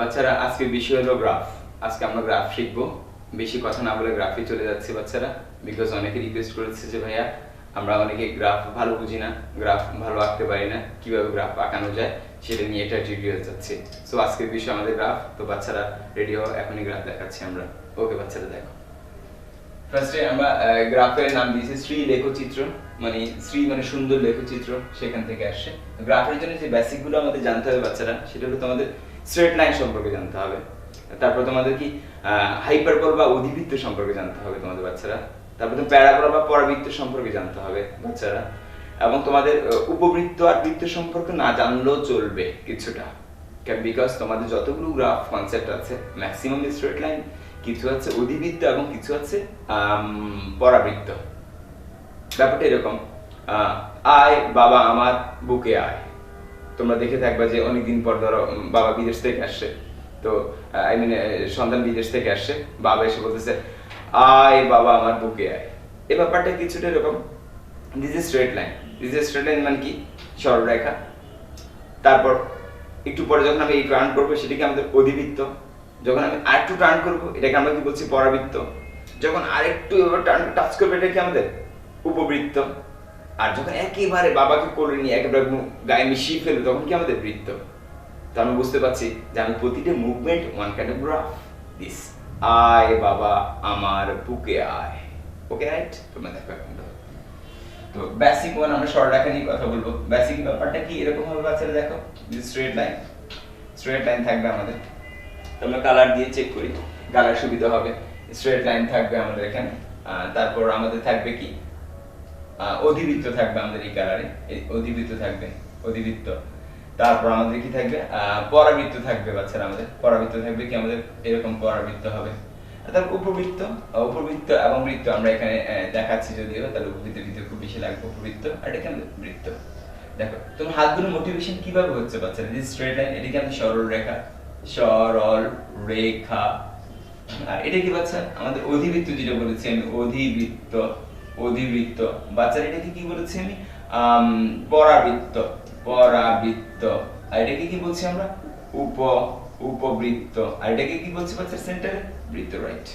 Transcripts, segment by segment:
বাচ্চারা আজকের বিষয় হলো গ্রাফ। আজকে আমরা গ্রাফ শিখবো। বেশি কথা না বলে গ্রাফে চলে যাচ্ছে বাচ্চারা, বিকজ অনেকে রিকোয়েস্ট করেছে যে ভাইয়া আমরা অনেকে গ্রাফ ভালো বুঝি না, গ্রাফ ভালো আঁকতে পারি না, কিভাবে গ্রাফ আঁকানো যায় সেটা নিয়ে একটা টিউটোরিয়াল যাচ্ছে। সো আজকের বিষয় আমাদের গ্রাফ। তো বাচ্চারা রেডি হও, এখনই গ্রাফ দেখাচ্ছি আমরা। ওকে বাচ্চারা দেখো। ফার্স্টে আমরা গ্রাফের নাম দিয়েছি শ্রী লেখচিত্র, মানে শ্রী মানে সুন্দর লেখচিত্র, সেখান থেকে আসছে। গ্রাফের জন্য যে বেসিকগুলো আমাদের জানতে হবে বাচ্চারা, সেটা হলো তোমাদের স্ট্রেট লাইন সম্পর্কে জানতে হবে, তারপর তোমাদের কি হাইপারবোলা বা অধিবৃত্ত সম্পর্কে জানতে হবে তোমাদের বাচ্চারা, তারপর তুমি প্যারাবোলা বা পরাবৃত্ত সম্পর্কে জানতে হবে বাচ্চারা, এবং তোমাদের উপবৃত্ত আর বৃত্ত সম্পর্কে না জানলেও চলবে কিছুটা, বিকজ তোমাদের যতগুলো গ্রাফ কনসেপ্ট আছে ম্যাক্সিমাম স্ট্রেট লাইন, কিছু আছে অধিবৃত্ত এবং কিছু আছে পরাবৃত্ত। ব্যাপারটা এরকম, আয় বাবা আমার বুকে আয়, তোমরা দেখে থাকবা যে অনেকদিন পর ধরো বাবা বিদেশ থেকে আসছে, তো আই মিন সন্তান বিদেশ থেকে আসছে, বাবা এসে বলতেছে আয় বাবা আমার বুকে আয়। এই ব্যাপারটা কিছুটা এরকম, this is straight line. This is straight line মানে কি? সরলরেখা। তারপর একটু পরে যখন আমি এই টার্ন করবো সেটাকে আমাদের অধিবৃত্ত, যখন আমি আরেকটু টার্ন করবো এটাকে আমরা কি বলছি? পরাবৃত্ত। যখন আরেকটু টার্ন টাচ করবে এটাকে আমাদের উপবৃত্ত। আর যখন একেবারে বাবাকে কোলে নিয়ে একেবারে গায়ে মিশিয়ে ফেলবে তখন কি আমাদের বৃত্ত। তো আমি বুঝতে পারছি যে আমি প্রতিটা movement one kind of graph. This আয় বাবা আমার বুকে আয়। Okay right? তোমরা দেখো এখন। তো বেসিক ওয়ান আমরা সরলরেখা নিয়ে কথা বলবো। বেসিক ব্যাপারটা কি এরকম হবে বাচ্চারা, দেখো স্ট্রেট লাইন, স্ট্রেট লাইন থাকবে আমাদের। তোমরা কালার দিয়ে চেক করি, কালার সুবিধা হবে। স্ট্রেট লাইন থাকবে আমাদের এখানে, তারপর আমাদের থাকবে কি অধিবৃত্ত থাকবে আমাদের এই কালারে, অধিবৃত্ত থাকবে, অধিবৃত্ত। তারপর আমাদের কি থাকবে? পরাবৃত্ত থাকবে বাচ্চারা, আমাদের পরাবৃত্ত থাকবে কি আমাদের এরকম পরাবৃত্ত হবে। তারপর উপবৃত্ত, উপবৃত্ত এবং বৃত্ত আমরা এখানে দেখাচ্ছি যদিও, তাহলে উপবৃত্ত বৃত্ত খুব বেশি লাগবে, উপবৃত্ত আর এটা আমাদের বৃত্ত। দেখো তোমার হাতগুলো মোটিভেশন কিভাবে হচ্ছে বাচ্চারা? দিস স্ট্রেট লাইন, এটাকে আমাদের সরল রেখা, সরল রেখা। আর এটা কি বাচ্চা? আমাদের অধিবৃত্ত, যেটা বলেছি আমি অধিবৃত্ত, অধিবৃত্ত। বাচ্চারা এটাকে কি বলেছি আমি? পরাবৃত্ত, পরাবৃত্ত। আর এটাকে কি বলছি আমরা? উপবৃত্ত। আর এটাকে কি বলছি বাচ্চা? সেন্টারে বৃত্ত, রাইট?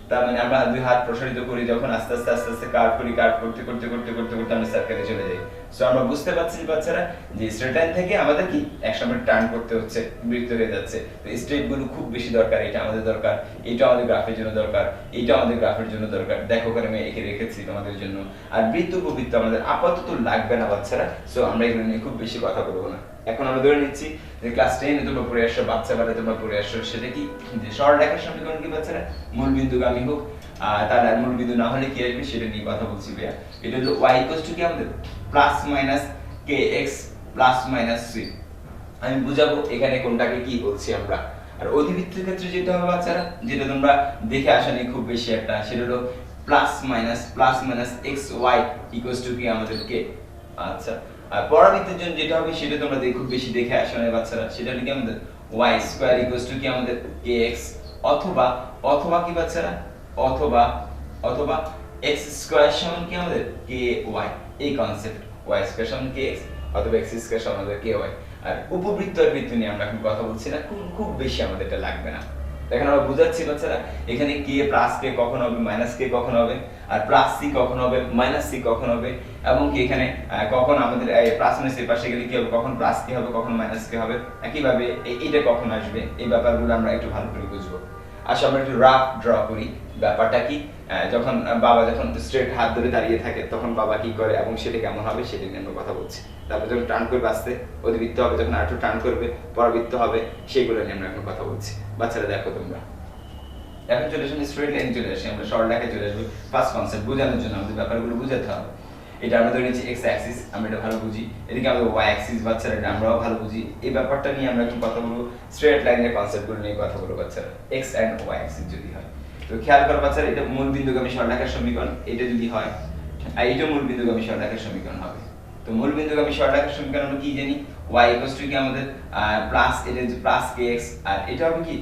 তার মানে আমরা দুই হাত প্রসারিত করি, যখন আস্তে আস্তে আস্তে আস্তে কার্ভ করি, কার্ভ করতে করতে করতে করতে করতে আমরা সার্কেলে চলে যাই। সো আমরা বুঝতে পারছি বাচ্চারা যে স্ট্রেট লাইন থেকে আমাদের কি একসময় টার্ন করতে হচ্ছে, বৃত্ত হয়ে যাচ্ছে। তো স্ট্রেট গুলো খুব বেশি দরকার, এটা আমাদের দরকার, এটা আমাদের গ্রাফের জন্য দরকার, এটা আমাদের গ্রাফের জন্য দরকার। দেখো ওখানে আমি এঁকে রেখেছি তোমাদের জন্য। আর বৃত্ত উপবৃত্ত আমাদের আপাতত লাগবে না বাচ্চারা, সো আমরা এগুলো নিয়ে খুব বেশি কথা বলবো না। এখন আমরা ধরে নিচ্ছি যে ক্লাস 10 এ তোমরা পড়ে আসছো, বাচ্চা বেলায় তোমরা পড়ে আসছো, সেটা কি যে সরলরেখার সমীকরণ কি বাচ্চারা? মূল বিন্দুগামী হোক, তার মূল বিন্দু না হলে কি আসবে সেটা নিয়ে কথা বলছি ভাইয়া। এটা হলো y কি আমাদের plus minus kx plus minus c। আমি বুঝাবো এখানে কোনটাকে কি বলছি আমরা। আর অধিবৃত্তের ক্ষেত্রে যেটা হবে বাচ্চারা, যেটা তোমরা দেখে আসা নেই খুব বেশি একটা, সেটা হলো প্লাস মাইনাস xy কি আমাদের k। আচ্ছা, আর পরাবৃত্তের জন্য যেটা হবে সেটা তোমরা খুব বেশি দেখে আসা নেই বাচ্চারা, সেটা হলো কি আমাদের y স্কয়ার কি আমাদের kx, অথবা অথবা কি বাচ্চারা, অথবা অথবা x স্কয়ার সমান কি আমাদের ky। এই কনসেপ্ট y স্কয়ার সমান kx অথবা x স্কয়ার সমান আমাদের ky। আর উপবৃত্ত আর বৃত্ত নিয়ে আমরা এখন কথা বলছি না, খুব বেশি আমাদের এটা লাগবে না। দেখেন আমরা বুঝাচ্ছি বাচ্চারা, এখানে k প্লাস k কখন হবে, মাইনাস k কখন হবে, আর প্লাস c কখন হবে, মাইনাস c কখন হবে, এবং কি এখানে কখন আমাদের প্লাস মাইনাস এর পাশে গেলে কি হবে, কখন প্লাস k হবে, কখন মাইনাস k হবে, একইভাবে এইটা কখন আসবে, এই ব্যাপারগুলো আমরা একটু ভালো করে বুঝবো। আসলে আমরা একটু রাফ ড্র করি। ব্যাপারটা কি, যখন বাবা যখন স্ট্রেট হাত ধরে দাঁড়িয়ে থাকে তখন বাবা কি করে এবং সেটা কেমন হবে সেটা নিয়ে আমরা কথা বলছি। তারপর যখন টার্ন করবে আস্তে অধিবৃত্ত হবে, যখন আরেকটু টার্ন করবে পরাবৃত্ত হবে, সেগুলো নিয়ে আমরা এখন কথা বলছি। বাচ্চারা দেখো তোমরা এখন চলে আসুন স্ট্রেট লাইন চলে আসি, আমরা সরলরেখায় চলে আসবো। ফার্স্ট কনসেপ্ট বোঝানোর জন্য আমাদের ব্যাপারগুলো বুঝাতে হবে। এটা আমরা ধরে নিচ্ছি এক্স অ্যাক্সিস, আমরা এটা ভালো বুঝি। এদিকে আমাদের ওয়াই অ্যাক্সিস বাচ্চারা, এটা আমরাও ভালো বুঝি। এই ব্যাপারটা নিয়ে আমরা একটু কথা বলবো, স্ট্রেট লাইনের কনসেপ্টগুলো নিয়ে কথা বলবো বাচ্চারা, এক্স এন্ড ওয়াই অ্যাক্সিস যদি হয়। তো খেয়াল করো বাচ্চারা, এটা মূল বিন্দুগামী সরলরেখার সমীকরণ, এটা যদি হয় আর এটা মূল বিন্দুগামী সরলরেখার সমীকরণ হবে। তো মূল বিন্দুগামী সরলরেখার সমীকরণ আমরা কি জানি? y কি আমাদের প্লাস, এটা যে প্লাস kx, আর এটা হবে কি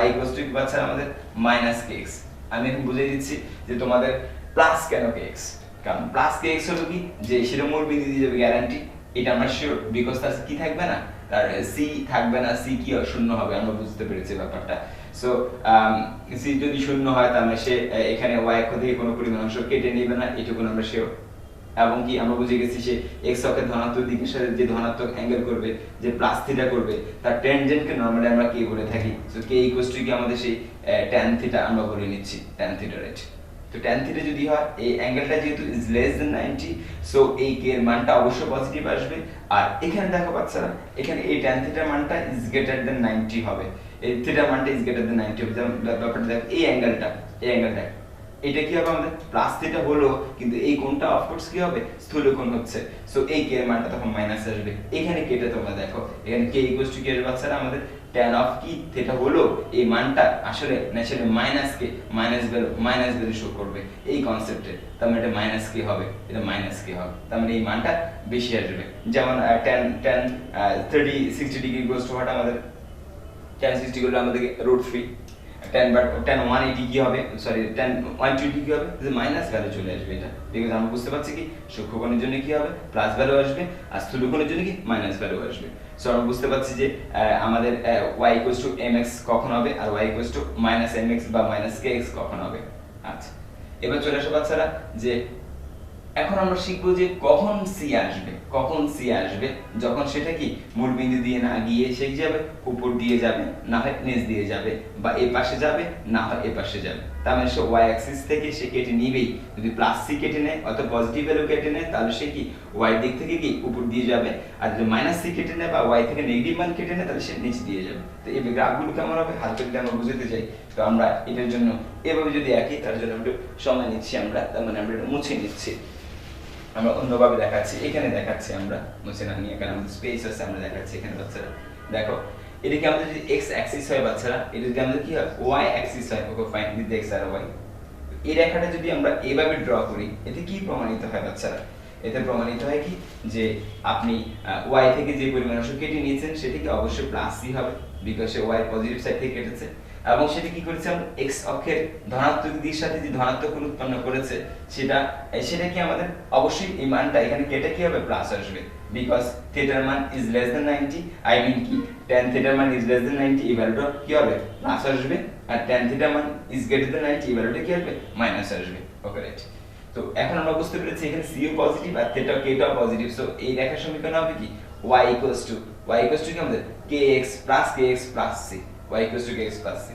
y কি বাচ্চারা আমাদের মাইনাস kx। আমি এখন বুঝিয়ে দিচ্ছি যে তোমাদের প্লাস কেন kx, কারণ প্লাস kx হলো কি যে সেটা মূল বিন্দু দিয়ে যাবে গ্যারান্টি, এটা আমরা শিওর, বিকজ তার কি থাকবে না তার সি থাকবে না, সি কি শূন্য হবে, আমরা বুঝতে পেরেছি ব্যাপারটা। সো সি যদি শূন্য হয় তাহলে সে এখানে ওয়াই অক্ষ থেকে কোনো পরিমাণ অংশ কেটে নেবে না, এটুকু আমরা শিওর। এবং কি আমরা বুঝে গেছি সে এক্স অক্ষের ধনাত্মক দিকের সাথে যে ধনাত্মক অ্যাঙ্গেল করবে, যে প্লাস থিটা করবে, তার ট্যানজেন্টকে নরমালি আমরা কে বলে থাকি। সো কে ইকুয়ালস টু কি আমাদের সেই ট্যান থিটা আমরা বলে নিচ্ছি, ট্যান থিটা, রাইট। তো ট্যান থিটা যদি হয়, এই অ্যাঙ্গেলটা যেহেতু ইজ লেস দেন 90, সো এই কে এর মানটা অবশ্যই পজিটিভ আসবে। আর এখানে দেখো বাচ্চারা, এখানে এই ট্যান থিটার মানটা ইজ গ্রেটার দেন 90 হবে, এই থিটার মানটা ইজ গ্রেটার দেন 90 হবে। যেমন ব্যাপারটা দেখো, এই অ্যাঙ্গেলটা, এটা কি হবে আমাদের প্লাস থিটা হলো, কিন্তু এই কোণটা অফকোর্স কি হবে, স্থূলকোণ হচ্ছে। সো এই কে এর মানটা তখন মাইনাস আসবে। এখানে কেটা তোমরা দেখো, এখানে কে ইকুয়ালস টু কি আসবে বাচ্চারা, আমাদের tan অফ কি থিটা হলো, এই মানটা আসলে ন্যাচারালি মাইনাস ভ্যালু শো করবে এই কনসেপ্টে। তার মানে এটা মাইনাস কি হবে, এটা মাইনাস কি হবে, তার মানে এই মানটা বেশি আসবে। যেমন tan 60 degree equals to what, আমাদের tan 60 করলে আমাদেরকে √3, tan 180 কি হবে, সরি tan 120 কি হবে, যে মাইনাস ভ্যালু চলে আসবে। এটা বিকজ আমরা বুঝতে পারছি কি সূক্ষ্মকোণের জন্য কি হবে, প্লাস ভ্যালু আসবে, আর স্থূলকোণের জন্য কি মাইনাস ভ্যালু আসবে। সো আমরা বুঝতে পারছি যে আমাদের y mx কখন হবে, আর y -mx বা -kx কখন হবে। আচ্ছা, এবার চলে আসো বাচ্চারা, যে এখন আমরা শিখবো যে কখন সি আসবে, যখন সেটা কি মূল বিন্দু দিয়ে না গিয়ে সে যাবে উপর দিয়ে যাবে, না হয় নিচ দিয়ে যাবে, বা এই পাশে যাবে, না হয় এই পাশে যাবে। তার মানে সে ওয়াই অ্যাক্সিস থেকে সে কেটে নিবেই। যদি প্লাস সি কেটে নেয় অথবা পজিটিভ ভ্যালু কেটে নেয়, তাহলে সে কি ওয়াই দিক থেকে কি উপর দিয়ে যাবে, আর যদি মাইনাস সি কেটে নেয় বা ওয়াই থেকে নেগেটিভ মান কেটে নেয়, তাহলে সে নিচ দিয়ে যাবে। তো এই গ্রাফগুলো কেমন হবে হালকা যদি আমরা বুঝতে চাই, তো আমরা এটার জন্য এভাবে যদি একই, তার জন্য একটু সময় নিচ্ছি আমরা, তার মানে আমরা এটা মুছে নিচ্ছি, আমরা অন্যভাবে দেখাচ্ছি, এখানে দেখাচ্ছি আমরা মুছে না নিয়ে, এখানে আমাদের স্পেস আছে, আমরা দেখাচ্ছি এখানে বাচ্চারা দেখো। এটা কি আমাদের যদি এক্স অ্যাক্সিস হয় বাচ্চারা, এটা যদি আমাদের কি হয় ওয়াই অ্যাক্সিস হয়, ওকে ফাইন, উইথ এক্স আর ওয়াই। এই রেখাটা যদি আমরা এভাবে ড্র করি, এতে কি প্রমাণিত হয় বাচ্চারা, এতে প্রমাণিত হয় কি যে আপনি ওয়াই থেকে যে পরিমাণ অংশ কেটে নিয়েছেন সেটা কি অবশ্যই প্লাস সি হবে, বিকজ সে ওয়াই পজিটিভ সাইড থেকে কেটেছে, এবং সেটা কি করেছে আমরা এক্স অক্ষের ধনাত্মক দিকের সাথে যে ধনাত্মক কোণ উৎপন্ন করেছে, সেটা কি আমাদের অবশ্যই এই মানটা এখানে কেটে কি হবে প্লাস আসবে, বিকজ থিটার মান is less than 90, I mean কি tan থিটার মান ইজ লেস দেন 90, এই ভ্যালুটা কি হবে প্লাস আসবে, আর tan থিটার মান ইজ গ্রেটার দেন 90, এই ভ্যালুটা কি আসবে মাইনাস আসবে। ওকে, রাইট। তো এখন আমরা বুঝতে পেরেছি এখানে c ও পজিটিভ আর থিটা কেটাও পজিটিভ। সো এই রেখার সমীকরণ হবে কি y কি আমাদের kx c, y kx c।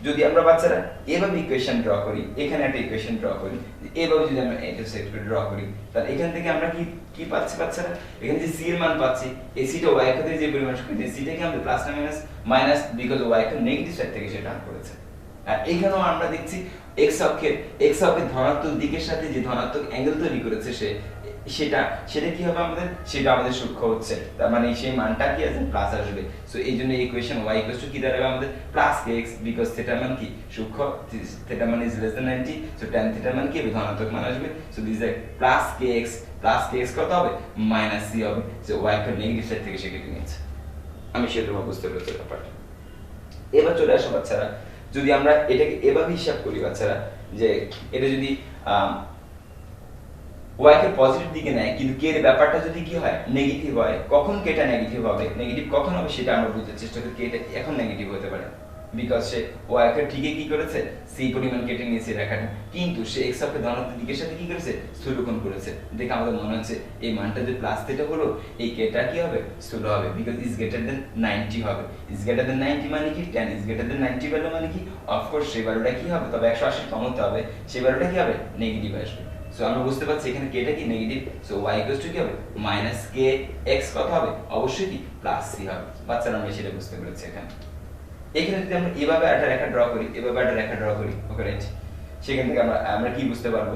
যদি আমরা বাচ্চারা এভাবে ইকুয়েশন ড্র করি, এখানে একটা ইকুয়েশন ড্র করি, এভাবে যদি আমরা এটা সেট করে ড্র করি, তাহলে এখান থেকে আমরা কি পাচ্ছি বাচ্চারা, এখানে যে c এর মান পাচ্ছি, এই c টা y অক্ষে যে পরিমাণ শক্তি, c টা কি আমাদের প্লাস না মাইনাস, বিকজ y অক্ষ নেগেটিভ সাইড থেকে সেটা টার্ন করেছে। আর এখানেও আমরা দেখছি x অক্ষের ধনাত্মক দিকের সাথে যে ধনাত্মক অ্যাঙ্গেল তৈরি করেছে সেটা কি হবে আমাদের, সেটা আমাদের সূক্ষ্ম হচ্ছে, তার মানে সেই মানটা কি আছে প্লাস আসবে। সো এই জন্য ইকুয়েশন y কি দাঁড়াবে আমাদের প্লাস kx, বিকজ থিটা মান কি সূক্ষ্ম, থিটা মান is less than 90, so tan theta মান কি হবে ধনাত্মক মান আসবে। So this is plus kx কত হবে মাইনাস c হবে, সো y এর নেগেটিভ সাইড থেকে সে কেটে নিয়েছে। আমি সেটা বুঝতে পেরেছি ব্যাপারটা। এবার চলে আসো বাচ্চারা, যদি আমরা এটাকে এভাবে হিসাব করি বাচ্চারা, যে এটা যদি y কে পজিটিভ দিকে নেয়, কিন্তু k এর ব্যাপারটা যদি কি হয় নেগেটিভ হয়, কখন k টা নেগেটিভ হবে, নেগেটিভ কখন হবে সেটা আমরা বুঝতে চেষ্টা করি। k টা এখন নেগেটিভ হতে পারে, বিকজ সে y কে ঠিকই কি করেছে c পরিমাণ কেটে নিয়েছে রেখাটা, কিন্তু সে x অক্ষের ধনাত্মক দিকের সাথে কি করেছে স্থূলকোণ করেছে। দেখে আমাদের মনে হচ্ছে এই মানটা যে প্লাস থিটা হলো, এই k টা কি হবে স্থূল হবে, বিকজ ইজ গ্রেটার দেন 90 হবে। ইজ গ্রেটার দেন 90 মানে কি, tan is greater than 90 value মানে কি, অফ কোর্স সেই ভ্যালুটা কি হবে, তবে 180 কম হতে হবে, সেই ভ্যালুটা কি হবে নেগেটিভ আসবে। সো আমরা বুঝতে পারছি এখানে k টা কি নেগেটিভ, সো y কি হবে kx কত হবে অবশ্যই কি প্লাস c হবে। বাচ্চারা আমরা সেটা বুঝতে পেরেছি। এখানে যদি আমরা এভাবে একটা রেখা ড্র করি, ওকে রাইট, সেখান থেকে আমরা কি বুঝতে পারবো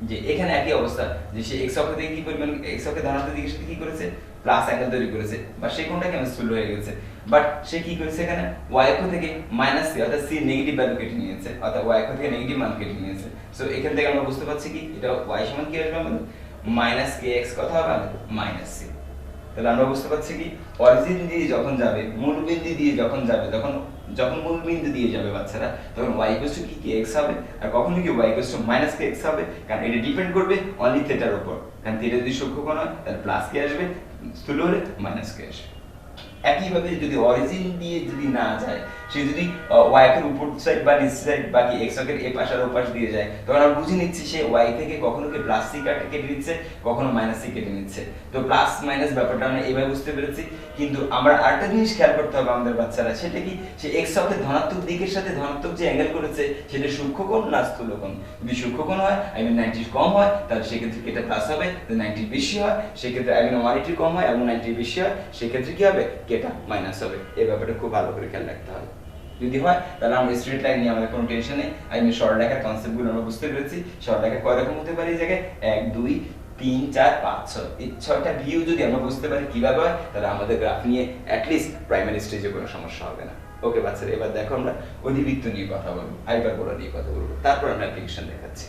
যে এখানে একই অবস্থা, যে সে x অক্ষ থেকে কি পরিমাণ, x অক্ষের ধনাত্মক দিকের সাথে কি করেছে প্লাস অ্যাঙ্গেল তৈরি করেছে, বা সেই কোণটা কেমন স্থূল হয়ে গেছে, বাট সে কি করেছে এখানে y অক্ষ থেকে মাইনাস c, অর্থাৎ c নেগেটিভ ভ্যালু কেটে নিয়েছে, অর্থাৎ y অক্ষ থেকে নেগেটিভ মান কেটে নিয়েছে। সো এখান থেকে আমরা বুঝতে পারছি কি এটা y সমান কি আসবে আমাদের kx কত হবে আমাদের c। তাহলে আমরা বুঝতে পারছি কি অরিজিন দিয়ে যখন যাবে, মূল বিন্দু দিয়ে যখন যাবে, যখন মূল বিন্দু দিয়ে যাবে বাচ্চারা, তখন y কি kx হবে, আর কখন কি y kx হবে, কারণ এটা ডিপেন্ড করবে অনলি থিটার উপর, কারণ থিটা যদি সূক্ষ্মকোণ হয় তাহলে প্লাস k আসবে, স্থূল হলে মাইনাস k আসবে। একইভাবে যদি অরিজিন দিয়ে যদি না যায়, সে যদি ওয়াই এর উপর সাইড বা নিচ সাইড বাকি এক্স অক্ষের এ পাশ আর ও পাশ দিয়ে যায়, তখন আমরা বুঝে নিচ্ছি সে ওয়াই থেকে কখনো কি প্লাস সি কেটে নিচ্ছে, কখনো মাইনাস সি কেটে নিচ্ছে। তো প্লাস মাইনাস ব্যাপারটা আমরা এভাবে বুঝতে পেরেছি। কিন্তু আমরা আরেকটা জিনিস খেয়াল করতে হবে আমাদের বাচ্চারা, সেটা কি সে এক্স অক্ষের ধনাত্মক দিকের সাথে ধনাত্মক যে অ্যাঙ্গেল করেছে সেটা সূক্ষ্মকোণ না স্থূলকোণ। যদি সূক্ষ্মকোণ হয়, 90 কম হয়, তাহলে সেক্ষেত্রে এটা প্লাস হবে। যদি 90 বেশি হয় সেক্ষেত্রে 180 কম হয় এবং 90 বেশি হয় সেক্ষেত্রে কি হবে, কেটা মাইনাস হবে। এই ব্যাপারটা খুব ভালো করে খেয়াল রাখতে হবে। যদি হয় তাহলে আমরা স্ট্রেট লাইন নিয়ে আমাদের কোনো টেনশন নেই। সরলরেখার কনসেপ্টগুলো আমরা বুঝতে পেরেছি। সরলরেখা কয় রকম হতে পারে এই জায়গায়, 1 2 3 4 5 6, এই 6টা ভিউ যদি আমরা বুঝতে পারি কিভাবে হয়, তাহলে আমাদের গ্রাফ নিয়ে অ্যাটলিস্ট প্রাইমারি স্টেজে কোনো সমস্যা হবে না। ওকে বাচ্চারা, এবার দেখো আমরা অধিবৃত্ত নিয়ে কথা বলবো, হাইপারবোলা নিয়ে কথা বলবো, তারপর আমরা অ্যাপ্লিকেশন দেখাচ্ছি।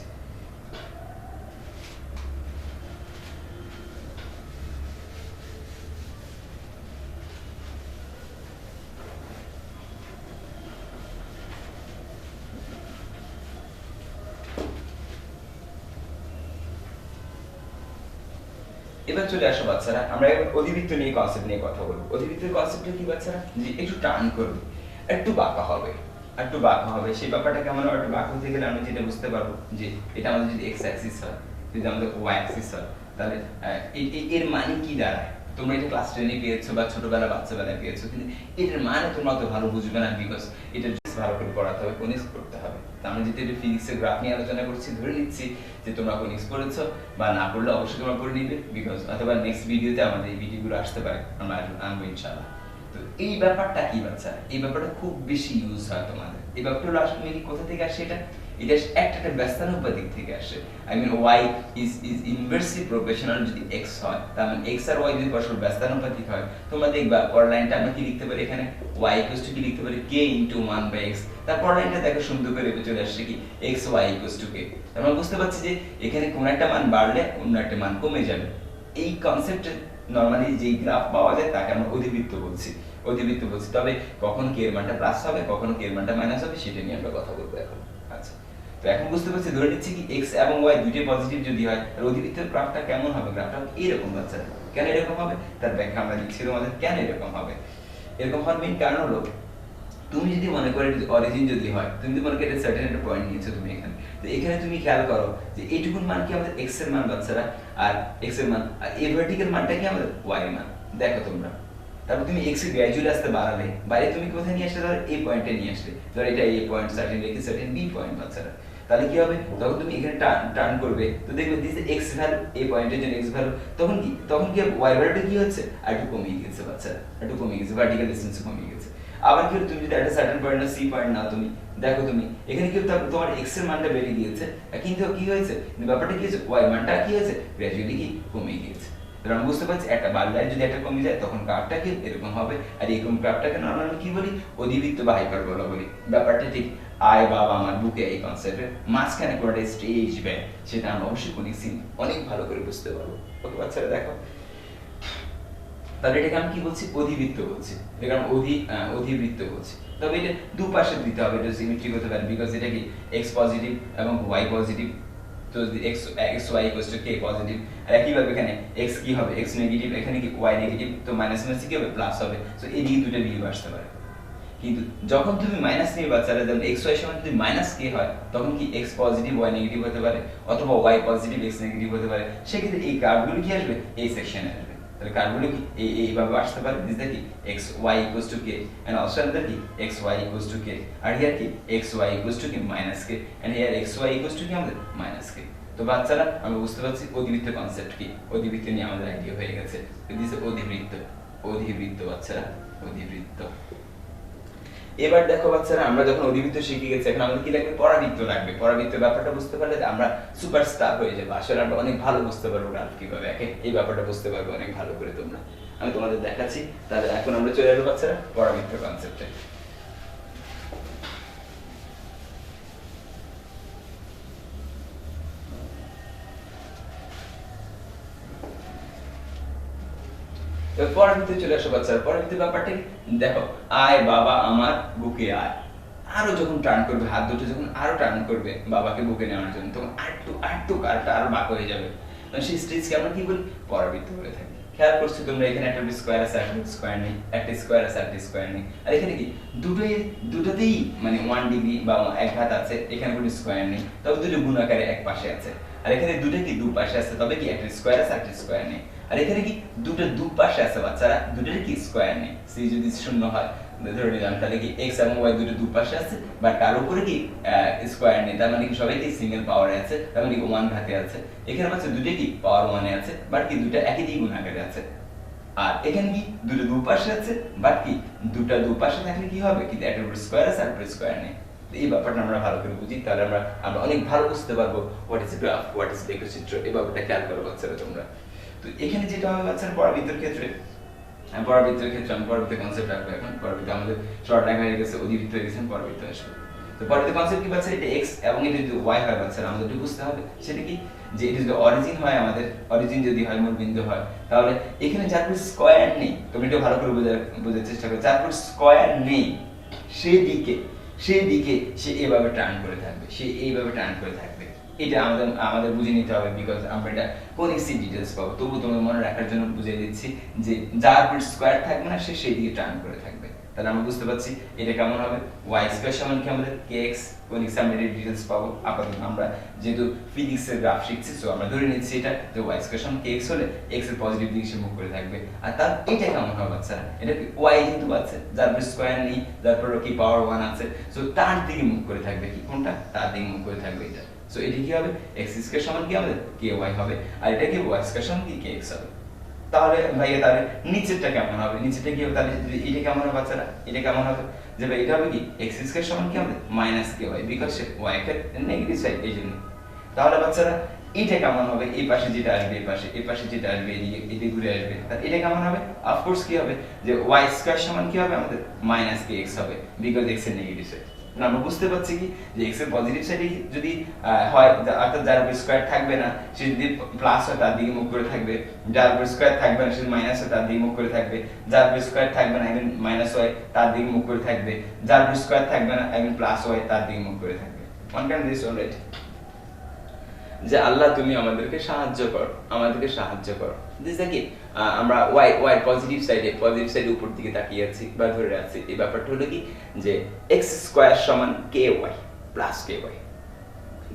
এবার চলে আসো বাচ্চারা, আমরা এবার অধিবৃত্ত নিয়ে কনসেপ্ট নিয়ে কথা বলবো। অধিবৃত্তের কনসেপ্টটা কি বাচ্চারা, যে একটু টার্ন করবে, একটু বাঁকা হবে, একটু বাঁকা হবে। সেই ব্যাপারটা কেমন হবে, একটু বাঁকা হতে গেলে আমরা যেটা বুঝতে পারবো যে এটা আমাদের যদি এক্স অ্যাক্সিস হয়, যদি আমাদের ওয়াই অ্যাক্সিস হয়, তাহলে এর মানে কি দাঁড়ায়। তোমরা এটা ক্লাস 10 এ পেয়েছো বা ছোটবেলা বাচ্চাবেলায় পেয়েছো, কিন্তু এটার মানে তোমরা অত ভালো বুঝবে না, বিকজ এটা ভালো করে পড়াতে হবে, কোনিক্স করতে হবে। আমরা যেহেতু ফিজিক্সের গ্রাফ নিয়ে আলোচনা করছি, ধরে নিচ্ছি যে তোমরা কোনিক্স পড়েছো, বা না পড়লে অবশ্যই তোমরা পড়ে নিবে, বিকজ অথবা নেক্সট ভিডিওতে আমাদের এই ভিডিওগুলো আসতে পারে, আমরা আনবো ইনশাআল্লাহ। তো এই ব্যাপারটা কি বাচ্চা, এই ব্যাপারটা খুব বেশি ইউজ হয় তোমাদের। এই ব্যাপারটা আসলে কি কোথা থেকে আসে, এটা একটা ব্যস্তানুপাতিক থেকে আসে। y is inversely proportional যদি x হয়, তার মানে x আর y যদি পরস্পর ব্যস্তানুপাতিক হয়, তোমরা দেখবা পরের লাইনটা আমরা কি লিখতে পারি, এখানে y কি লিখতে পারি, k * 1/x। তারপর লাইনটা দেখো সুন্দর করে চলে আসছে কি xy = k। আমরা বুঝতে পারছি যে এখানে কোন একটা মান বাড়লে অন্য একটা মান কমে যাবে। এই কনসেপ্টে নরমালি যেই গ্রাফ পাওয়া যায় তাকে আমরা অধিবৃত্ত বলছি। তবে কখন k এর মানটা প্লাস হবে, কখন k এর মানটা মাইনাস হবে, সেটা নিয়ে আমরা কথা বলবো এখন। আচ্ছা, তো এখন বুঝতে পারছি, ধরে নিচ্ছি কি x এবং y দুইটাই পজিটিভ যদি হয়, তাহলে অধিবৃত্তের গ্রাফটা কেমন হবে, গ্রাফটা এরকম বাচ্চারা। কেন এরকম হবে তার ব্যাখ্যা আমরা দিচ্ছি তোমাদের। কেন এরকম হবে, এরকম হওয়ার মেইন কারণ হলো, তুমি যদি মনে করো অরিজিন যদি হয়, তুমি যদি মনে করো এটা সার্টেন একটা পয়েন্ট নিয়েছো তুমি এখানে, তো এখানে তুমি খেয়াল করো যে এইটুকুন মান কি আমাদের x এর মান বাচ্চারা, আর x এর মান, আর এই ভার্টিক্যাল মানটা কি আমাদের y এর মান। দেখো তোমরা, তারপর তুমি x এর গ্র্যাজুয়ালি আসতে বাড়ালে, বাইরে তুমি কোথায় নিয়ে আসলে, ধর এই পয়েন্টে নিয়ে আসলে, ধর এটা a পয়েন্ট, সার্টেন রেখে সার্টেন b পয়েন্ট বাচ্চারা। তাহলে কি হবে, যখন তুমি এখানে টার্ন করবে, তো দেখবে দিস x ভ্যালু, এই পয়েন্টের জন্য x ভ্যালু, তখন কি y ভ্যালুটা কি হচ্ছে, আর একটু কমে গেছে বাচ্চারা, একটু কমে গেছে, ভার্টিক্যাল ডিসটেন্স কমে গেছে। আবার কি তুমি যদি একটা সার্টেন পয়েন্ট না, সি পয়েন্ট নাও, তুমি দেখো তুমি এখানে কি তোমার x এর মানটা বেড়ে গিয়েছে, কিন্তু কি হয়েছে, ব্যাপারটা কি হয়েছে, y মানটা কি হয়েছে, গ্র্যাজুয়ালি কি কমে গিয়েছে। তাহলে আমরা বুঝতে পারছি একটা বাড়লে যদি একটা কমে যায়, তখন গ্রাফটা কি এরকম হবে। আর এরকম গ্রাফটাকে নরমালি কি বলি, অধিবৃত্ত বা হাইপারবোলা বলি। ব্যাপারটা ঠিক আয় বাবা আমার বুকে, এই কনসেপ্টের মাঝখানে কোনটা স্টেজ ব্যয়, সেটা আমরা অবশ্যই কোনিক্স অনেক ভালো করে বুঝতে পারবো। ওকে বাচ্চারা দেখো, তাহলে এটাকে আমি কি বলছি, অধিবৃত্ত বলছি, এটাকে আমি অধিবৃত্ত বলছি। তবে এটা দুপাশে দিতে হবে, এটা সিমেট্রিক হতে পারে, বিকজ এটা কি x পজিটিভ এবং y পজিটিভ। তো যদি xy = k পজিটিভ, আর একইভাবে এখানে x কি হবে, x নেগেটিভ, এখানে কি y নেগেটিভ, তো মাইনাস মাইনাস কি হবে, প্লাস হবে। সো এই দিকে দুটো বিয়োগ আসতে পারে। কিন্তু যখন তুমি মাইনাস নিয়ে বাচ্চারা, যখন xy সমান যদি মাইনাস k হয়, তখন কি x পজিটিভ y নেগেটিভ হতে পারে, অথবা y পজিটিভ x নেগেটিভ হতে পারে। সেক্ষেত্রে এই কার্ভগুলো কি আসবে, এই সেকশনে আসবে। তাহলে কার্ভগুলো কি এইভাবে আসতে পারে, দিস দ্যাট কি xy = k, and also another কি xy = k, আর হিয়ার কি xy = k - k, and here xy = কি আমাদের -k। তো বাচ্চারা আমরা বুঝতে পারছি অধিবৃত্ত কনসেপ্ট কি, অধিবৃত্ত নিয়ে আমাদের আইডিয়া হয়ে গেছে। দিস অধিবৃত্ত বাচ্চারা, অধিবৃত্ত। এবার দেখো বাচ্চারা, আমরা যখন অধিবৃত্ত শিখে গেছি, এখন আমাদের কি লাগবে, পরাবৃত্ত লাগবে। পরাবৃত্ত ব্যাপারটা বুঝতে পারলে আমরা সুপারস্টার হয়ে যাবো। আসলে আমরা অনেক ভালো বুঝতে পারবো গ্রাফ কিভাবে আঁকে, এই ব্যাপারটা বুঝতে পারবো অনেক ভালো করে তোমরা। আমি তোমাদের দেখাচ্ছি। তাহলে এখন আমরা চলে আসবো বাচ্চারা পরাবৃত্ত কনসেপ্টে। পরাবৃত্তে চলে আসো বাচ্চারা। পরাবৃত্তের ব্যাপারটা দেখো, আয় বাবা আমার বুকে আয়। আরো যখন টার্ন করবে, হাত দুটো যখন আরো টার্ন করবে বাবাকে বুকে নেওয়ার জন্য, তখন আরেকটু কারটা আরো বাঁকা হয়ে যাবে। সেই স্টেজকে আমরা কি বলি, পরাবৃত্ত বলে থাকি। খেয়াল করছো তোমরা এখানে একটা স্কয়ার আছে একটা স্কয়ার নেই, একটা স্কয়ার আছে একটা স্কয়ার নেই, আর এখানে কি দুটোতেই মানে 1 ডিগ্রি বা এক ঘাত আছে, এখানে কোনো স্কয়ার নেই, তবে দুটো গুণ আকারে এক পাশে আছে। আর এখানে দুটো কি দুই পাশে আছে, তবে কি একটা স্কয়ার আছে একটা স্কয়ার নেই। আর এখানে কি দুটো দুই পাশে আছে বাচ্চারা, দুটোর কি স্কয়ার নেই। সি যদি শূন্য হয় ধরে নিলাম, তাহলে কি x এবং y দুটো দুই পাশে আছে, বাট তার উপরে কি স্কয়ার নেই, তার মানে কি সবাই কি সিঙ্গেল পাওয়ারে আছে, তার মানে কি 1 ঘাতে আছে। এখানে বাচ্চা দুটো কি পাওয়ার 1 এ আছে, বাট কি দুটো একই দিকে গুণ আকারে আছে। আর এখানে কি দুটো দুই পাশে আছে, বাট কি দুটো দুই পাশে থাকলে কি হবে কি একটা স্কয়ার আছে আর একটা স্কয়ার নেই। এই ব্যাপারটা আমরা ভালো করে বুঝি, তাহলে আমরা অনেক ভালো বুঝতে পারবো what is graph, what is লেখচিত্র। এই ব্যাপারটা খেয়াল করো বাচ্চারা তোমরা। তো এখানে যেটা হবে বাচ্চারা পরাবৃত্তের ক্ষেত্রে, আমি পরাবৃত্তের কনসেপ্ট রাখবো এখন। পরাবৃত্ত আমাদের শর্ট লাইন হয়ে গেছে, অধিবৃত্ত হয়ে গেছে, পরাবৃত্ত আসবে। তো পরাবৃত্তের কনসেপ্ট কি বাচ্চা, এটা x এবং এটা যদি y হয় বাচ্চারা আমাদের একটু বুঝতে হবে সেটা কি, যে এটা যদি অরিজিন হয়, আমাদের অরিজিন যদি হয় মূল বিন্দু হয়, তাহলে এখানে যার কোনো স্কয়ার নেই, তোমরা একটু ভালো করে বোঝার চেষ্টা করো, যার কোনো স্কয়ার নেই সেদিকে সে এইভাবে টার্ন করে থাকবে, সে এইভাবে টার্ন করে থাকবে। এটা আমাদের বুঝে নিতে হবে, বিকজ আমরা এটা কোনিক্সি ডিটেইলস পাবো। তবু তোমাদের মনে রাখার জন্য বুঝিয়ে দিচ্ছি যে যার উপর স্কয়ার থাকবে না সে সেই দিকে টার্ন করে থাকবে। তাহলে আমরা বুঝতে পারছি এটা কেমন হবে, y স্কয়ার সমান কি আমাদের kx, কোনিক্সি আমরা এর ডিটেইলস পাবো। আপাতত আমরা যেহেতু ফিজিক্সের গ্রাফ শিখছি, সো আমরা ধরে নিচ্ছি এটা যে y স্কয়ার সমান kx হলে x এর পজিটিভ দিকে সে মুভ করে থাকবে। আর তার এটা কেমন হবে বাচ্চারা, এটা কি y যেহেতু আছে, যার উপর স্কয়ার নেই, যার উপর কি পাওয়ার 1 আছে, সো তার দিকে মুভ করে থাকবে। কি কোনটা, তার দিকে মুভ করে থাকবে এটা। সো এটা কি হবে, x স্কয়ার সমান কি আমাদের ky হবে, আর এটা কি y স্কয়ার সমান কি kx হবে। তাহলে ভাইয়া তাহলে নিচেরটা কেমন হবে, নিচেরটা কি হবে, তাহলে যদি এটা কেমন হবে বাচ্চারা, এটা কেমন হবে, যে ভাই এটা হবে কি x স্কয়ার সমান কি আমাদের ky, বিকজ y এর নেগেটিভ সাইড এই জন্য। তাহলে বাচ্চারা এটা কেমন হবে, এই পাশে যেটা আসবে এই পাশে যেটা আসবে এদিকে ঘুরে আসবে, তাহলে এটা কেমন হবে, অফ কোর্স কি হবে, যে y স্কয়ার সমান কি হবে আমাদের kx হবে, বিকজ x এর নেগেটিভ সাইড। আমরা বুঝতে পারছি কি যে x এর পজিটিভ সাইডে যদি হয়, অর্থাৎ যার উপর স্কয়ার থাকবে না সে যদি প্লাস হয় তার দিকে মুভ করে থাকবে, যার উপর স্কয়ার থাকবে না সে মাইনাস হয় তার দিকে মুভ করে থাকবে, যার উপর স্কয়ার থাকবে না এবং মাইনাস হয় তার দিকে মুভ করে থাকবে, যার উপর স্কয়ার থাকবে না এবং প্লাস হয় তার দিকে মুভ করে থাকবে। ওয়ান ক্যান দিস অলরাইট, যে আল্লাহ তুমি আমাদেরকে সাহায্য কর। দিস কি আমরা y পজিটিভ সাইডে উপর দিকে তাকিয়ে আছি বা ধরে আছি। এই ব্যাপারটা হলো কি যে x স্কয়ার সমান ky প্লাস ky।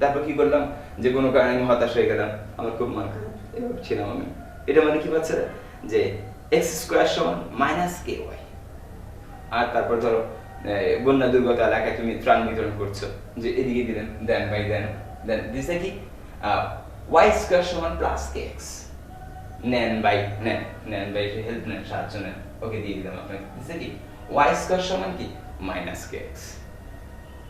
তারপর কি করলাম, যে কোনো কারণে আমি হতাশ হয়ে গেলাম, আমার খুব মন খারাপ এভাবে ছিলাম আমি। এটা মানে কি বাচ্চারা, যে x স্কয়ার সমান ky। আর তারপর ধরো বন্যা দুর্গত এলাকায় তুমি ত্রাণ বিতরণ করছো, যে এদিকে দিলেন, দেন দিস কি y স্কয়ার সমান প্লাস kx। নেন বাই হেল্প নেন, সাহায্য নেন, ওকে দিয়ে দিলাম আপনাকে। দিছে কি y স্কয়ার সমান কি kx।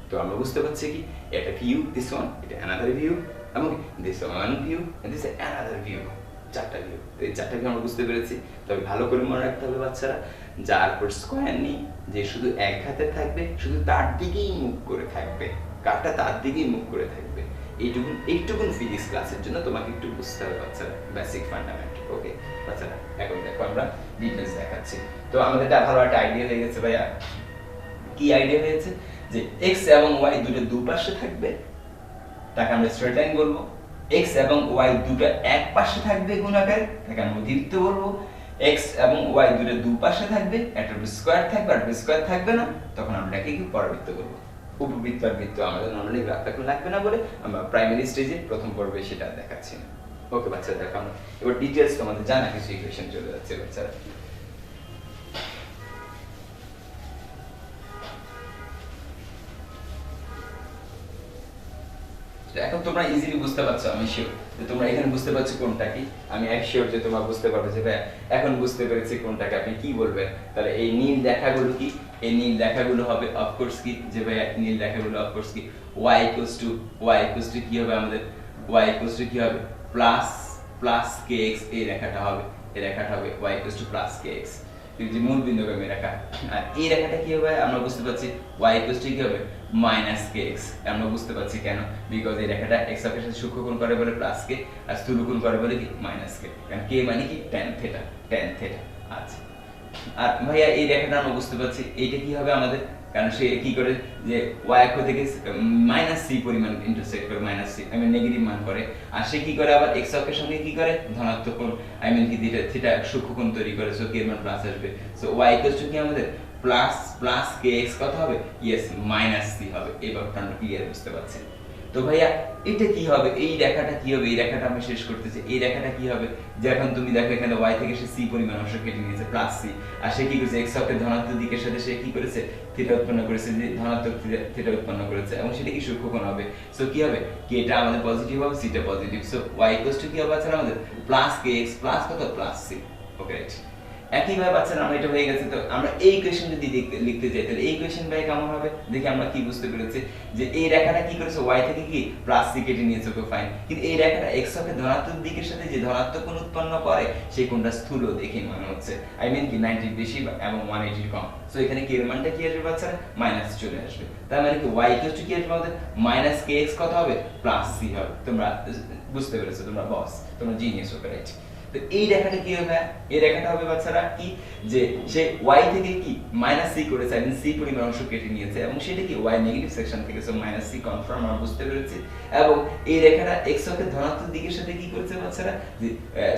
তো আমরা বুঝতে পারছি কি এটা ভিউ, দিস ওয়ান এটা অ্যানাদার ভিউ, এবং this one view and this another view, চারটা ভিউ। তো এই চারটা ভিউ আমরা বুঝতে পেরেছি। তবে ভালো করে মনে রাখতে হবে বাচ্চারা, যার উপর স্কয়ার নেই, যে শুধু এক হাতে থাকবে, শুধু তার দিকেই মুভ করে থাকবে, কাটা তার দিকেই মুভ করে থাকবে। এইটুকুন ফিজিক্স ক্লাসের জন্য তোমাকে একটু বুঝতে হবে বাচ্চারা, বেসিক ফান্ডামেন্ট। ওকে বাচ্চারা, এখন দেখো আমরা ডিটেইলস দেখাচ্ছি। তো আমাদের একটা ভালো একটা আইডিয়া হয়ে গেছে ভাইয়া। কি আইডিয়া হয়েছে, যে x এবং y দুটো দুই পাশে থাকবে, তাকে আমরা স্ট্রেট লাইন বলবো। x এবং y দুটো এক পাশে থাকবে গুণ আকারে, তাকে আমরা অধিবৃত্ত বলবো। x এবং y দুটো দুই পাশে থাকবে, একটা স্কয়ার থাকবে আর স্কয়ার থাকবে না, তখন আমরা এটাকে কি পরাবৃত্ত বলবো। উপবৃত্ত আর বৃত্ত আমাদের নরমালি গ্রাফ এখন লাগবে না বলে আমরা প্রাইমারি স্টেজে প্রথম পর্বে সেটা দেখাচ্ছি না। ওকে বাচ্চারা, দেখো আমরা এবার ডিটেইলস তোমাদের জানা কিছু ইকুয়েশন চলে যাচ্ছে বাচ্চারা। এখন তোমরা ইজিলি বুঝতে পারছো, আমি শিওর যে তোমরা এখানে বুঝতে পারছো কোনটা কি। আমি শিওর যে তোমরা বুঝতে পারবে যে ভাই এখন বুঝতে পেরেছি কোনটাকে। আপনি কি বলবেন তাহলে, এই নীল রেখাগুলো কি, এই নীল রেখাগুলো হবে অফকোর্স কি, যে ভাই নীল রেখাগুলো অফকোর্স কি y কি হবে আমাদের, y কি হবে প্লাস kx। এই রেখাটা হবে y প্লাস kx, যে মূল বিন্দুগামী রেখা। আর এই রেখাটা কি হবে আমরা বুঝতে পারছি, y কি হবে kx। আমরা বুঝতে পারছি কেন, বিকজ এই রেখাটা x অক্ষের সাথে সূক্ষ্মকোণ করে বলে প্লাস k, আর স্থূলকোণ করে বলে কি k, কারণ k মানে কি tan থিটা। আচ্ছা, আর ভাইয়া এই রেখাটা আমরা বুঝতে পারছি এইটা কি হবে আমাদের কারণ সে কি করে যে y অক্ষ থেকে -c পরিমাণ ইন্টারসেক্ট করে -c নেগেটিভ মান করে, আর সে কি করে আবার x অক্ষের সঙ্গে কি করে ধনাত্মক কোণ কি থিটা সূক্ষ্মকোণ তৈরি করে, সো k এর মান প্লাস আসবে। সো y কি আমাদের প্লাস kx কত হবে, ইয়েস -c হবে। এই ব্যাপারটা আমরা ক্লিয়ার বুঝতে পারছি। তো ভাইয়া এটা কি হবে, এই রেখাটা কি হবে, এই রেখাটা আমি শেষ করতেছি। এই রেখাটা কি হবে যে এখন তুমি দেখো এখানে y থেকে সে c পরিমাণ অংশ কেটে নিয়েছে প্লাস c, আর সে কি করেছে x অক্ষের ধনাত্মক দিকের সাথে সে কি করেছে থিটা উৎপন্ন করেছে, যে ধনাত্মক থিটা উৎপন্ন করেছে, এবং সেটা কি সূক্ষ্মকোণ হবে। সো কি হবে, k টা আমাদের পজিটিভ হবে, c টা পজিটিভ। সো y কি হবে আছে আমাদের প্লাস kx প্লাস কত প্লাস c। Okay right. একইভাবে বাচ্চারা আমরা এটা হয়ে গেছে। তো আমরা এই ইকুয়েশন যদি লিখতে চাই তাহলে এই ইকুয়েশন ভাই কেমন হবে দেখি। আমরা কি বুঝতে পেরেছি যে এই রেখাটা কি করেছে y থেকে কি প্লাস c কেটে নিয়েছে, ওকে ফাইন। কিন্তু এই রেখাটা x অক্ষের ধনাত্মক দিকের সাথে যে ধনাত্মক কোণ উৎপন্ন করে সেই কোণটা স্থূল দেখে মনে হচ্ছে, কি 90 বেশি এবং 180 কম। সো এখানে কি এর মানটা কি আসবে বাচ্চারা, মাইনাস চলে আসবে। তার মানে কি y কি আসবে আমাদের মাইনাস kx কত হবে প্লাস c হবে। তোমরা বুঝতে পেরেছো, তোমরা বস, তোমরা জিনিয়াস। Okay right. তো এই রেখাটা কি হবে, এই রেখাটা হবে বাচ্চারা কি যে সে y থেকে কি -c করেছে, c পরিমাণ অংশ কেটে নিয়েছে, এবং সেটা কি y নেগেটিভ সেকশন থেকে, সো -c কনফার্ম আমরা বুঝতে পেরেছি। এবং এই রেখাটা x অক্ষের ধনাত্মক দিকের সাথে কি করেছে বাচ্চারা, যে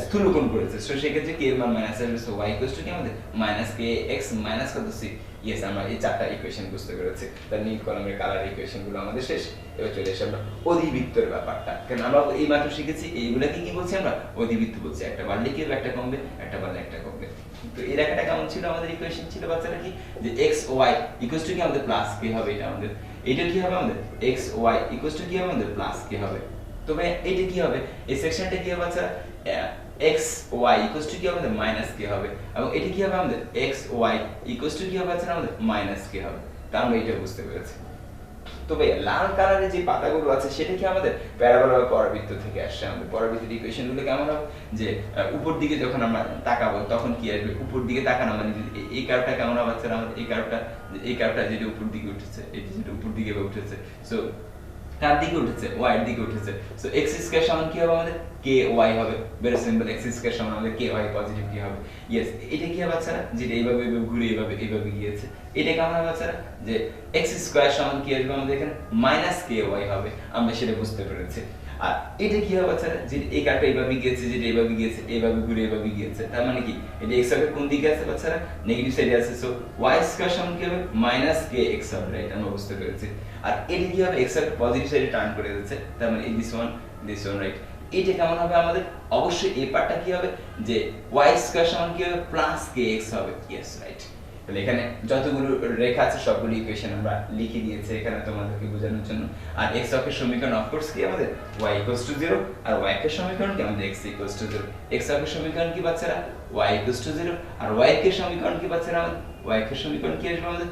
স্থূলকোণ করেছে। সো সেক্ষেত্রে k এর মান মাইনাস আসবে। সো y কি আমাদের -kx মাইনাস কত c। ইয়েস, আমরা এই চারটা ইকুয়েশন বুঝতে পেরেছি। তার নীল কলমের কালার ইকুয়েশন গুলো আমাদের শেষ। এবার চলে এসে আমরা অধিবৃত্তের ব্যাপারটা, কারণ আমরা এই মাত্র শিখেছি এইগুলাকে কি বলছি আমরা অধিবৃত্ত বলছি। একটা বাড়লে কি হবে, একটা কমবে, একটা বাড়লে একটা কমবে। তো এই রেখাটা কেমন ছিল, আমাদের ইকুয়েশন ছিল বাচ্চারা কি যে x y কি আমাদের প্লাস k হবে। এটা আমাদের এটা কি হবে আমাদের x y কি হবে আমাদের প্লাস k হবে। তবে এটা কি হবে, এই সেকশনটা কি হবে বাচ্চারা x y কি হবে আমাদের মাইনাস k হবে, এবং এটা কি হবে আমাদের x y কি হবে বাচ্চারা আমাদের মাইনাস k হবে। তা আমরা এটা বুঝতে পেরেছি। তবে লাল কালারের যে পাতাগুলো আছে সেটা কি আমাদের প্যারাবোলা বা পরাবৃত্ত থেকে আসছে। আমাদের পরাবৃত্তের ইকুয়েশনগুলো কেমন হবে যে উপর দিকে যখন আমরা তাকাবো তখন কি আসবে, উপর দিকে তাকানো মানে এই কার্ভটা কেমন হবে বাচ্চারা, আমাদের এই কার্ভটা যেটা উপর দিকে উঠেছে, এই যেটা উপর দিকে উঠেছে, সো কার দিকে উঠেছে, y এর দিকে উঠেছে। সো x স্কয়ার সমান কি হবে আমাদের ky হবে। ভেরি সিম্পল, x স্কয়ার সমান আমাদের ky পজিটিভ কি হবে। ইয়েস, এটা কি হবে বাচ্চারা, যেটা এইভাবে ঘুরে এইভাবে গিয়েছে, এটা কেমন হবে বাচ্চারা যে x স্কয়ার সমান কি আসবে আমাদের এখানে ky হবে। আমরা সেটা বুঝতে পেরেছি। আর এটা কি হবে বাচ্চারা, যে এই কার্ভটা এইভাবে গিয়েছে, যেটা এইভাবে গিয়েছে, এইভাবে ঘুরে এইভাবে গিয়েছে, তার মানে কি এটা x এর কোন দিকে আছে বাচ্চারা, নেগেটিভ সাইডে আছে। সো y স্কয়ার সমান কি হবে kx হবে। রাইট, আমরা বুঝতে পেরেছি। আর এটা কি হবে, x এর পজিটিভ সাইডে টার্ন করে দিচ্ছে, তার মানে দিস ওয়ান রাইট। এটা কেমন হবে আমাদের, অবশ্যই এই পার্টটা কি হবে যে y স্কয়ার সমান কি হবে kx হবে। Yes right. তাহলে এখানে যতগুলো রেখা আছে সবগুলো ইকুয়েশন আমরা লিখে দিয়েছি এখানে তোমাদেরকে বোঝানোর জন্য। আর x অক্ষের সমীকরণ অফ কোর্স কি আমাদের y 0, আর y অক্ষের সমীকরণ কি আমাদের x 0। x অক্ষের সমীকরণ কি বাচ্চারা y 0, আর y অক্ষের সমীকরণ কি বাচ্চারা আমাদের y অক্ষের সমীকরণ কি আসবে আমাদের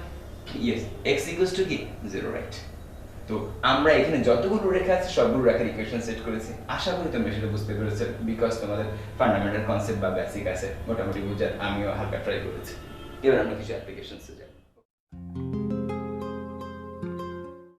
ইয়েস x কি 0 রাইট। তো আমরা এখানে যতগুলো রেখা আছে সবগুলো রেখার ইকুয়েশন সেট করেছি। আশা করি তোমরা সেটা বুঝতে পেরেছো, বিকজ তোমাদের ফান্ডামেন্টাল কনসেপ্ট বা বেসিক আছে মোটামুটি বোঝার আমিও হালকা ট্রাই করেছি। এবার আমরা কিছু অ্যাপ্লিকেশনসে যাই।